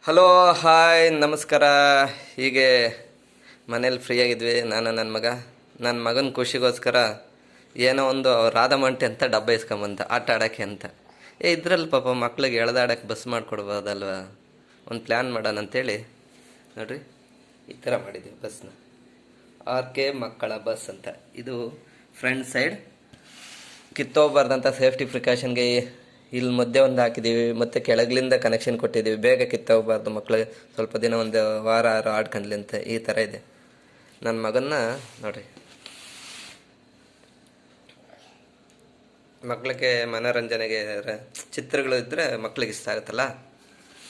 Hello hi ನಮಸ್ಕಾರ. ಹೀಗೆ ಮನೇಲಿ ಫ್ರೀಯಾಗಿದ್ವಿ ನಾನು ನನ್ನ ಮಗನ ಖುಷಿಗೋಸ್ಕರ ಏನೋ ಒಂದು ರಾಧಮಂಟಿ ಅಂತ ಡಬ್ಬ ಇಸ್ಕೊಂಬಂತ ಆಟ ಆಡೋಕ್ಕೆ ಅಂತ. ಇದ್ರಲ್ಲಿ ಪಾಪ ಮಕ್ಳಿಗೆ ಎಳೆದಾಡಕ್ಕೆ ಬಸ್ ಮಾಡಿಕೊಡ್ಬೋದಲ್ವ, ಒಂದು ಪ್ಲ್ಯಾನ್ ಮಾಡೋಣ ಅಂತೇಳಿ ನೋಡ್ರಿ ಈ ಥರ ಮಾಡಿದ್ದೀವಿ ಬಸ್ನ. RK ಮಕ್ಕಳ ಬಸ್ ಅಂತ. ಇದು ಫ್ರಂಟ್ ಸೈಡ್ ಕಿತ್ತೋಗ್ಬಾರ್ದಂಥ ಸೇಫ್ಟಿ ಪ್ರಿಕಾಷನ್ಗೆ ಇಲ್ಲಿ ಮಧ್ಯೆ ಒಂದು ಹಾಕಿದ್ದೀವಿ, ಮತ್ತು ಕೆಳಗಲಿಂದ ಕನೆಕ್ಷನ್ ಕೊಟ್ಟಿದ್ದೀವಿ. ಬೇಗ ಕಿತ್ತೋಗ್ಬಾರ್ದು, ಮಕ್ಕಳಿಗೆ ಸ್ವಲ್ಪ ದಿನ ಒಂದು ವಾರ ಆಡ್ಕೊಂಡ್ಲಿ ಅಂತ ಈ ಥರ ಇದೆ. ನನ್ನ ಮಗನ್ನ ನೋಡಿರಿ, ಮಕ್ಕಳಿಗೆ ಮನೋರಂಜನೆಗೆ ಚಿತ್ರಗಳು ಇದ್ದರೆ ಮಕ್ಳಿಗೆ ಇಷ್ಟ ಆಗುತ್ತಲ್ಲ,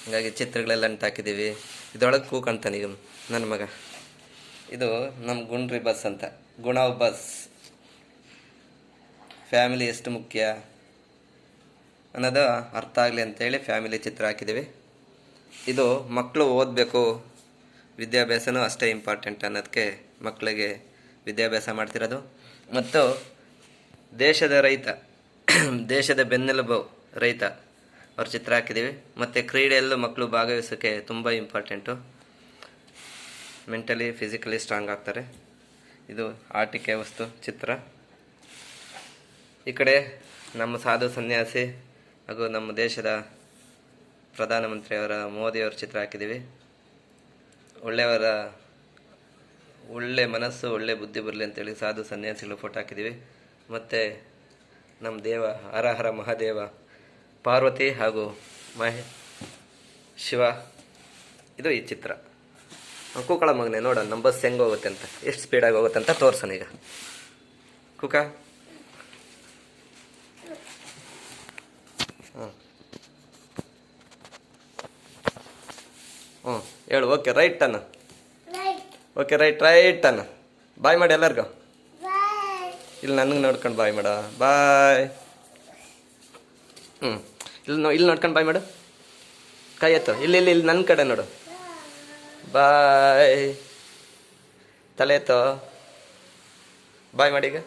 ಹಾಗಾಗಿ ಚಿತ್ರಗಳೆಲ್ಲ ಹಾಕಿದ್ದೀವಿ. ಇದರೊಳಗೆ ಕೂತ್ಕೊಳ್ತಾನೆ ಈಗ ನನ್ನ ಮಗ. ಇದು ನಮ್ಮ ಗುಂಡ್ರಿ ಬಸ್ ಅಂತ, ಗುಣವ್ ಬಸ್. ಫ್ಯಾಮಿಲಿ ಎಷ್ಟು ಮುಖ್ಯ ಅನ್ನೋದು ಅರ್ಥ ಆಗಲಿ ಅಂತೇಳಿ ಫ್ಯಾಮಿಲಿ ಚಿತ್ರ ಹಾಕಿದ್ದೀವಿ. ಇದು ಮಕ್ಕಳು ಓದಬೇಕು, ವಿದ್ಯಾಭ್ಯಾಸನೂ ಅಷ್ಟೇ ಇಂಪಾರ್ಟೆಂಟ್ ಅನ್ನೋದಕ್ಕೆ ಮಕ್ಕಳಿಗೆ ವಿದ್ಯಾಭ್ಯಾಸ ಮಾಡ್ತಿರೋದು. ಮತ್ತು ದೇಶದ ರೈತ, ದೇಶದ ಬೆನ್ನೆಲುಬು ರೈತ ಅವ್ರ ಚಿತ್ರ ಹಾಕಿದ್ದೀವಿ. ಮತ್ತು ಕ್ರೀಡೆಯಲ್ಲೂ ಮಕ್ಕಳು ಭಾಗವಹಿಸೋಕ್ಕೆ ತುಂಬ ಇಂಪಾರ್ಟೆಂಟು, ಮೆಂಟಲಿ ಫಿಸಿಕಲಿ ಸ್ಟ್ರಾಂಗ್ ಆಗ್ತಾರೆ. ಇದು ಆಟಿಕೆ ವಸ್ತು ಚಿತ್ರ. ಈ ಕಡೆ ನಮ್ಮ ಸಾಧು ಸನ್ಯಾಸಿ ಹಾಗೂ ನಮ್ಮ ದೇಶದ ಪ್ರಧಾನಮಂತ್ರಿಯವರ ಮೋದಿಯವರ ಚಿತ್ರ ಹಾಕಿದ್ದೀವಿ. ಒಳ್ಳೆ ಮನಸ್ಸು ಒಳ್ಳೆ ಬುದ್ಧಿ ಬರಲಿ ಅಂತೇಳಿ ಸಾಧು ಸನ್ಯಾಸಿಗಳು ಫೋಟೋ ಹಾಕಿದ್ದೀವಿ. ಮತ್ತು ನಮ್ಮ ದೇವ ಹರ ಹರ ಮಹಾದೇವ, ಪಾರ್ವತಿ ಹಾಗೂ ಶಿವ. ಇದು ಈ ಚಿತ್ರ. ಕೂಕಳ ಮಗನೇ ನೋಡೋಣ ನಮ್ಮ ಬಸ್ ಹೆಂಗೆ ಹೋಗುತ್ತೆ ಅಂತ, ಎಷ್ಟು ಸ್ಪೀಡಾಗಿ ಹೋಗುತ್ತೆ ಅಂತ ತೋರ್ಸೋಣ ಈಗ. ಕೂಕ ಹೇಳು. ಓಕೆ ರೈಟ್ ಅನ್ನ, ಓಕೆ ರೈಟ್ ಅನ್ನ. ಬಾಯ್ ಮಾಡಿ ಎಲ್ಲರಿಗೂ. ಇಲ್ಲಿ ನನಗೆ ನೋಡ್ಕೊಂಡು ಬಾಯ್ ಮಾಡ. ಬಾಯ್. ಇಲ್ಲಿ ನೋಡ್ಕೊಂಡು ಬಾಯ್ ಮಾಡು. ಕೈ ಎತ್ತು. ಇಲ್ಲಿ ನನ್ನ ಕಡೆ ನೋಡು. ಬಾಯ್. ತಲೆ ಎತ್ತೋ. ಬಾಯ್ ಮಾಡಿ ಈಗ.